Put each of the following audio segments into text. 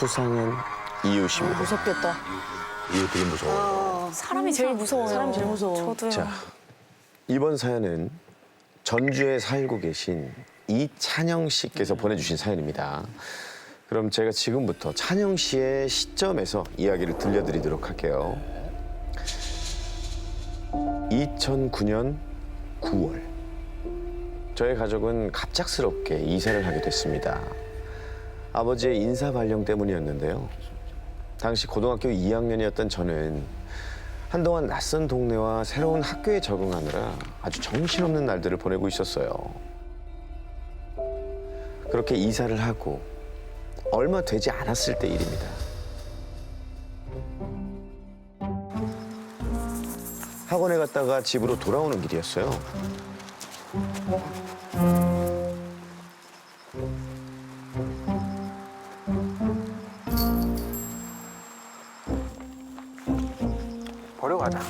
수상한 이웃입니다. 무섭겠다. 이거 되게 무서워. 사람이 제일 무서워요. 사람이 제일 무서워. 저도요. 자, 이번 사연은 전주에 살고 계신 이찬영 씨께서 보내주신 사연입니다. 그럼 제가 지금부터 찬영 씨의 시점에서 이야기를 들려드리도록 할게요. 2009년 9월, 저희 가족은 갑작스럽게 이사를 하게 됐습니다. 아버지의 인사 발령 때문이었는데요. 당시 고등학교 2학년이었던 저는 한동안 낯선 동네와 새로운 학교에 적응하느라 아주 정신없는 날들을 보내고 있었어요. 그렇게 이사를 하고 얼마 되지 않았을 때 일입니다. 학원에 갔다가 집으로 돌아오는 길이었어요. 버려가자.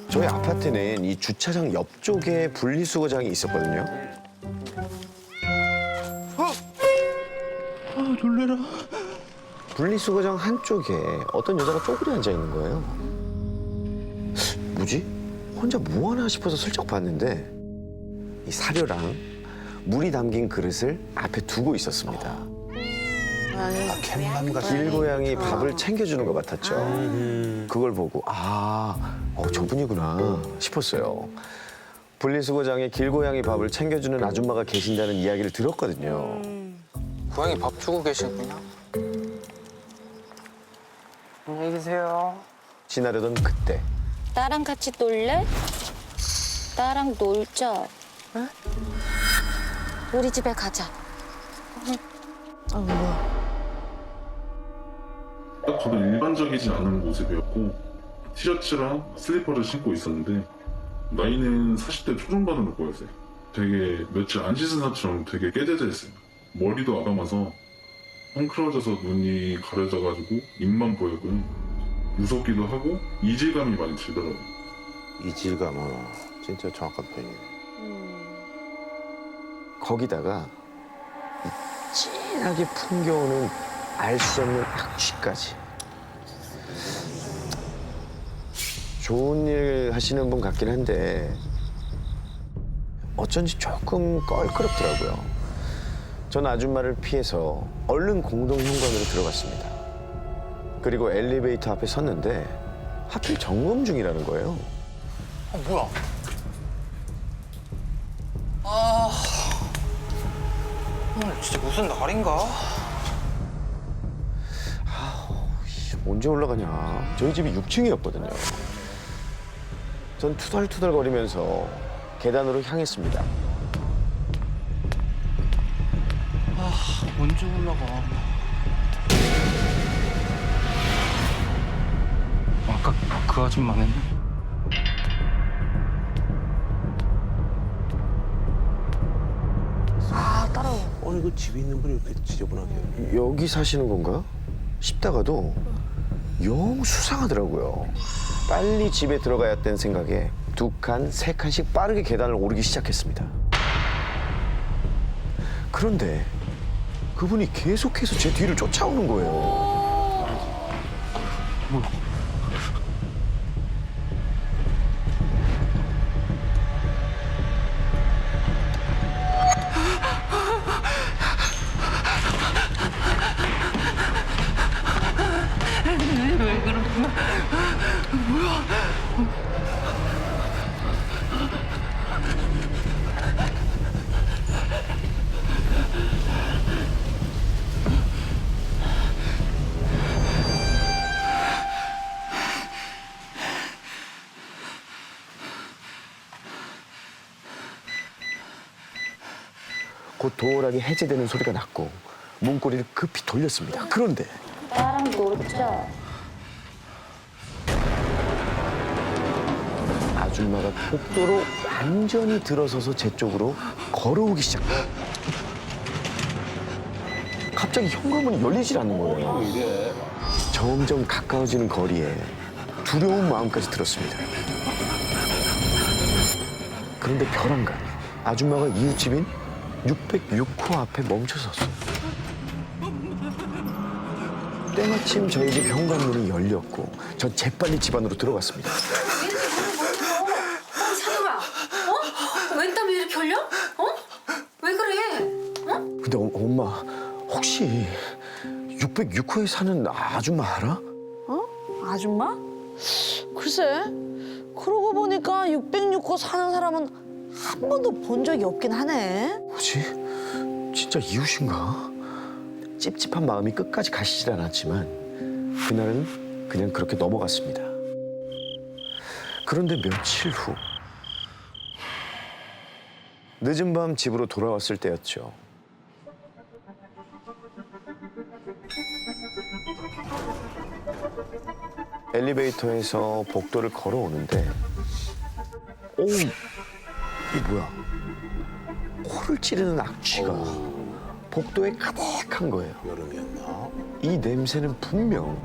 저희 아파트는 이 주차장 옆쪽에 분리수거장이 있었거든요. 놀래라. 분리수거장 한쪽에 어떤 여자가 쪼그려 앉아 있는 거예요. 뭐지? 혼자 뭐 하나 싶어서 슬쩍 봤는데 이 사료랑 물이 담긴 그릇을 앞에 두고 있었습니다. 캔맘 같은. 길고양이 밥을 챙겨주는 것 같았죠. 그걸 보고 저분이구나 싶었어요. 분리수거장에 길고양이 밥을 챙겨주는 아줌마가 계신다는 이야기를 들었거든요. 고양이 밥 주고 계시군요. 안녕히 계세요. 지나려던 그때 나랑 같이 놀래? 나랑 놀자. 응? 우리 집에 가자. 딱 봐도 일반적이지 않은 모습이었고 티셔츠랑 슬리퍼를 신고 있었는데 나이는 40대 초중반으로 보였어요. 되게 며칠 안 씻은 사람처럼 되게 깨져져 있어요. 머리도 아감아서 헝클어져서 눈이 가려져가지고 입만 보이고요. 무섭기도 하고 이질감이 많이 들더라고요. 이질감, 진짜 정확한 표현이네. 거기다가 이 진하게 풍겨오는 알 수 없는 악취까지. 좋은 일 하시는 분 같긴 한데 어쩐지 조금 껄끄럽더라고요. 전 아줌마를 피해서 얼른 공동현관으로 들어갔습니다. 그리고 엘리베이터 앞에 섰는데 하필 점검 중이라는 거예요. 뭐야? 오늘 진짜 무슨 날인가? 언제 올라가냐. 저희 집이 6층이었거든요. 전 투덜투덜거리면서 계단으로 향했습니다. 언제 올라가? 아까 그 아줌마는? 이거 집에 있는 분이 이렇게 지저분하게. 여기 사시는 건가 싶다가도 영 수상하더라고요. 빨리 집에 들어가야 했다는 생각에 2칸, 3칸씩 빠르게 계단을 오르기 시작했습니다. 그런데 그분이 계속해서 제 뒤를 쫓아오는 거예요. 곧 도어락이 해제되는 소리가 났고 문고리를 급히 돌렸습니다. 그런데 나랑 놀자. 아줌마가 복도로 완전히 들어서서 제 쪽으로 걸어오기 시작해요. 갑자기 현관문이 열리질 않는 거예요. 점점 가까워지는 거리에 두려운 마음까지 들었습니다. 그런데 벼랑간 아줌마가 이웃집인 606호 앞에 멈춰섰어요. 때마침 저희 집 현관문이 열렸고 전 재빨리 집 안으로 들어갔습니다. 찬우야, 웬 땀이 이렇게 흘려? 왜 그래? 근데 엄마 혹시 606호에 사는 아줌마 알아? 아줌마? 글쎄, 그러고 보니까 606호 사는 사람은 한 번도 본 적이 없긴 하네. 뭐지? 진짜 이웃인가? 찝찝한 마음이 끝까지 가시질 않았지만 그날은 그냥 그렇게 넘어갔습니다. 그런데 며칠 후 늦은 밤 집으로 돌아왔을 때였죠. 엘리베이터에서 복도를 걸어오는데 이게 뭐야? 코를 찌르는 악취가 복도에 가득한 거예요. 여름이었나? 이 냄새는 분명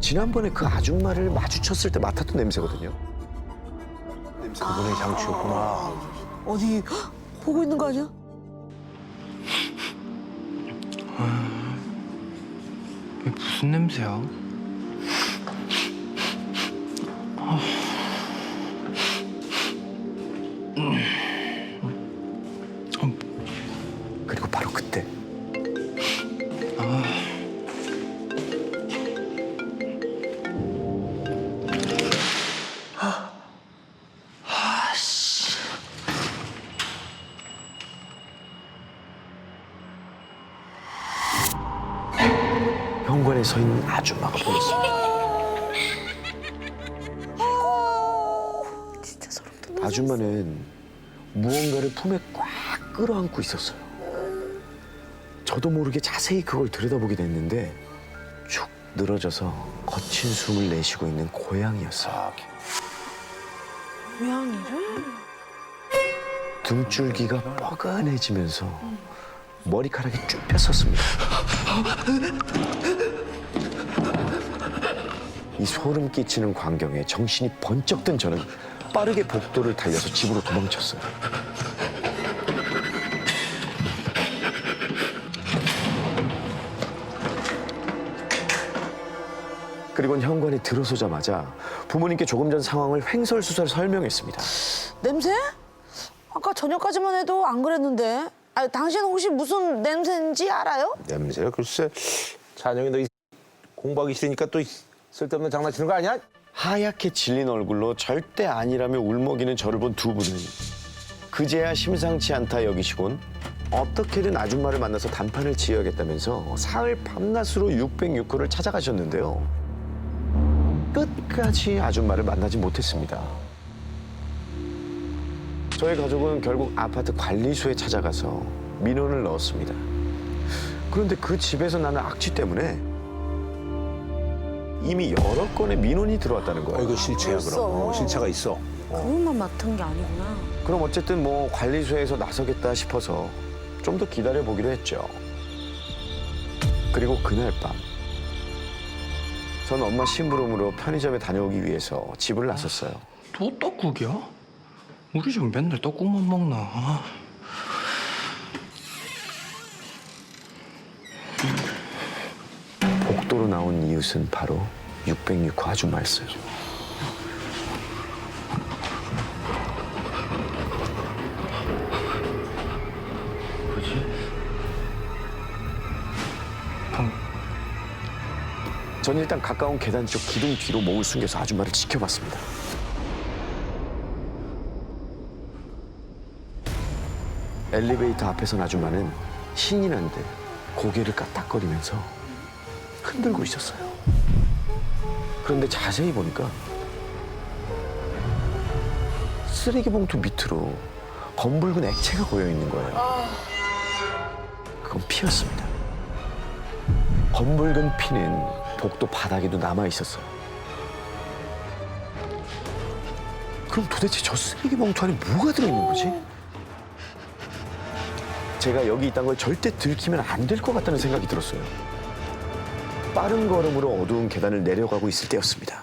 지난번에 그 아줌마를 마주쳤을 때 맡았던 냄새거든요. 그분의 장치였구나. 어디 헉, 보고 있는 거 아니야? 이게 무슨 냄새야? 그리고 바로 그때 현관에 서 있는 아줌마가 보였습니다. 진짜 소름 돋아. 아줌마는 무언가를 품에 꽉 끌어안고 있었어요. 저도 모르게 자세히 그걸 들여다보게 됐는데 축 늘어져서 거친 숨을 내쉬고 있는 고양이였어요. 고양이를? 등줄기가 뻐근해지면서 머리카락이 쭉 폈었습니다. 이 소름 끼치는 광경에 정신이 번쩍 든 저는 빠르게 복도를 달려서 집으로 도망쳤어요. 그리고 현관에 들어서자마자 부모님께 조금 전 상황을 횡설수설 설명했습니다. 냄새? 아까 저녁까지만 해도 안 그랬는데. 아, 당신 혹시 무슨 냄새인지 알아요? 냄새가 글쎄. 찬영이 너 공부하기 싫으니까 또 쓸데없는 장난치는 거 아니야? 하얗게 질린 얼굴로 절대 아니라며 울먹이는 저를 본 두 분은 그제야 심상치 않다 여기시곤 어떻게든 아줌마를 만나서 단판을 지어야겠다면서 사흘 밤낮으로 606호를 찾아가셨는데요. 끝까지 아줌마를 만나지 못했습니다. 저희 가족은 결국 아파트 관리소에 찾아가서 민원을 넣었습니다. 그런데 그 집에서 나는 악취 때문에 이미 여러 건의 민원이 들어왔다는 거예요. 이거 실체야 그럼. 실체가 있어. 그것만 맡은 게 아니구나. 그럼 어쨌든 뭐 관리소에서 나서겠다 싶어서 좀 더 기다려보기로 했죠. 그리고 그날 밤 전 엄마 심부름으로 편의점에 다녀오기 위해서 집을 나섰어요. 또 떡국이야? 우리 집 맨날 떡국만 먹나? 복도로 나온 이웃은 바로 606호 아줌마였어요. 전 일단 가까운 계단 쪽 기둥 뒤로 몸을 숨겨서 아줌마를 지켜봤습니다. 엘리베이터 앞에 선 아줌마는 신이 난 듯 고개를 까딱거리면서 흔들고 있었어요. 그런데 자세히 보니까 쓰레기 봉투 밑으로 검붉은 액체가 고여 있는 거예요. 그건 피였습니다. 검붉은 피는 복도 바닥에도 남아 있었어요. 그럼 도대체 저 쓰레기 봉투 안에 뭐가 들어있는 거지? 제가 여기 있다는 걸 절대 들키면 안 될 것 같다는 생각이 들었어요. 빠른 걸음으로 어두운 계단을 내려가고 있을 때였습니다.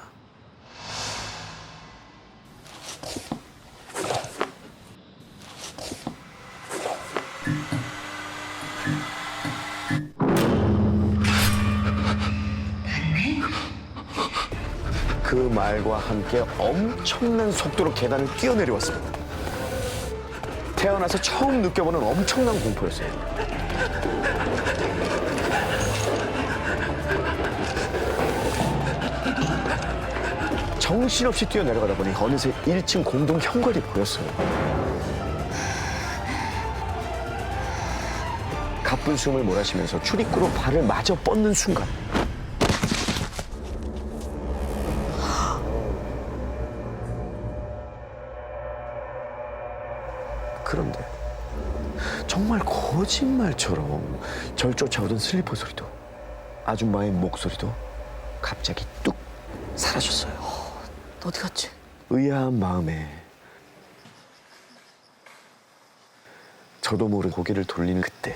그 말과 함께 엄청난 속도로 계단을 뛰어내려왔습니다. 태어나서 처음 느껴보는 엄청난 공포였어요. 정신없이 뛰어내려가다 보니 어느새 1층 공동 현관이 보였어요. 가쁜 숨을 몰아쉬면서 출입구로 발을 마저 뻗는 순간 그런데 정말 거짓말처럼 절 쫓아오던 슬리퍼 소리도 아줌마의 목소리도 갑자기 뚝 사라졌어요. 어디 갔지? 의아한 마음에 저도 모르게 고개를 돌리는 그때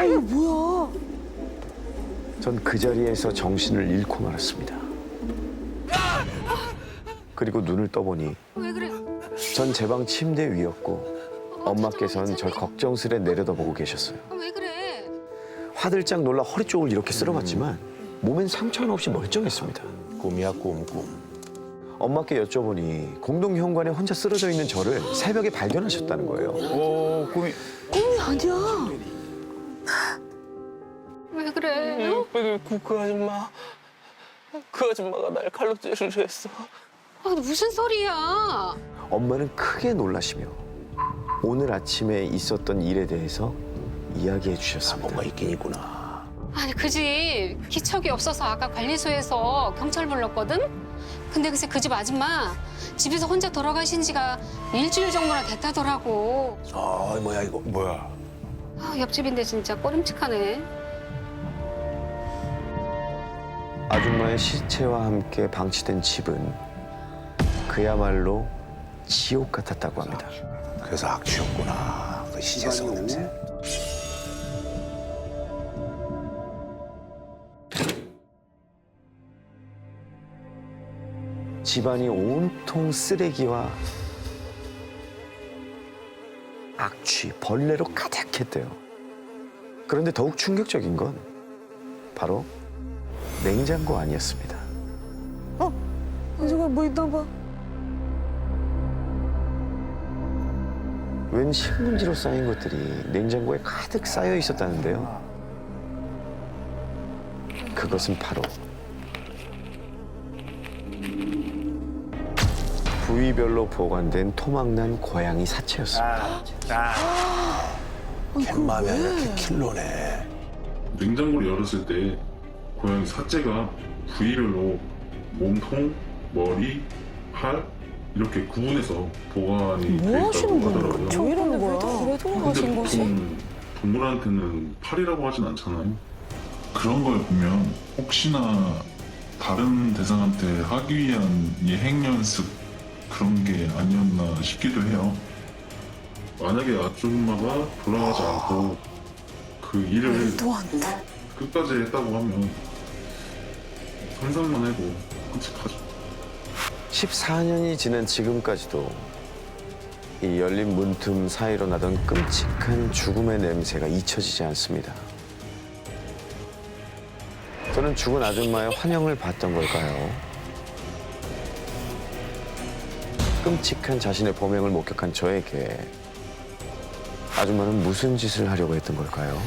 이거 뭐야? 전 그 자리에서 정신을 잃고 말았습니다. 그리고 눈을 떠보니 왜 그래? 전 제 방 침대 위였고 엄마께서는 절 걱정스레 내려다보고 계셨어요. 왜 그래? 화들짝 놀라 허리 쪽을 이렇게 쓸어봤지만 몸엔 상처는 없이 멀쩡했습니다. 꿈이야 꿈. 엄마께 여쭤보니 공동 현관에 혼자 쓰러져 있는 저를 새벽에 발견하셨다는 거예요. 꿈이 아니야. 왜 그래? 그 아줌마. 그 아줌마가 날 칼로 찌르려 했어. 아, 무슨 소리야? 엄마는 크게 놀라시며 오늘 아침에 있었던 일에 대해서 이야기해 주셨습니다. 뭔가 있긴 있구나. 아니 그 집 기척이 없어서 아까 관리소에서 경찰 불렀거든? 근데 글쎄 그 집 아줌마 집에서 혼자 돌아가신 지가 일주일 정도나 됐다더라고. 아 뭐야 이거. 뭐야. 아, 옆집인데 진짜 꺼림칙하네. 아줌마의 시체와 함께 방치된 집은 그야말로 지옥 같았다고 합니다. 그래서 악취였구나. 그 시제성 냄새. 집안이 온통 쓰레기와 악취, 벌레로 가득했대요. 그런데 더욱 충격적인 건 바로 냉장고 안이었습니다. 저거 뭐 있나 봐. 웬 신문지로 쌓인 것들이 냉장고에 가득 쌓여 있었다는데요. 그것은 바로 부위별로 보관된 토막난 고양이 사체였습니다. 갯맘이 아니라 킬로네. 냉장고를 열었을 때 고양이 사체가 부위별로 몸통, 머리, 팔 이렇게 구분해서 보관이 돼 있다고 하더라고요. 왜 이러는 거야? 근데 보통 동물한테는 팔이라고 하진 않잖아요. 그런 걸 보면 혹시나 다른 대상한테 하기 위한 예행 연습 그런 게 아니었나 싶기도 해요. 만약에 아줌마가 돌아가지 않고 그 일을 끝까지 했다고 하면 상상만 해도 끔찍하죠. 14년이 지난 지금까지도 이 열린 문틈 사이로 나던 끔찍한 죽음의 냄새가 잊혀지지 않습니다. 저는 죽은 아줌마의 환영을 받던 걸까요? 끔찍한 자신의 범행을 목격한 저에게 아줌마는 무슨 짓을 하려고 했던 걸까요?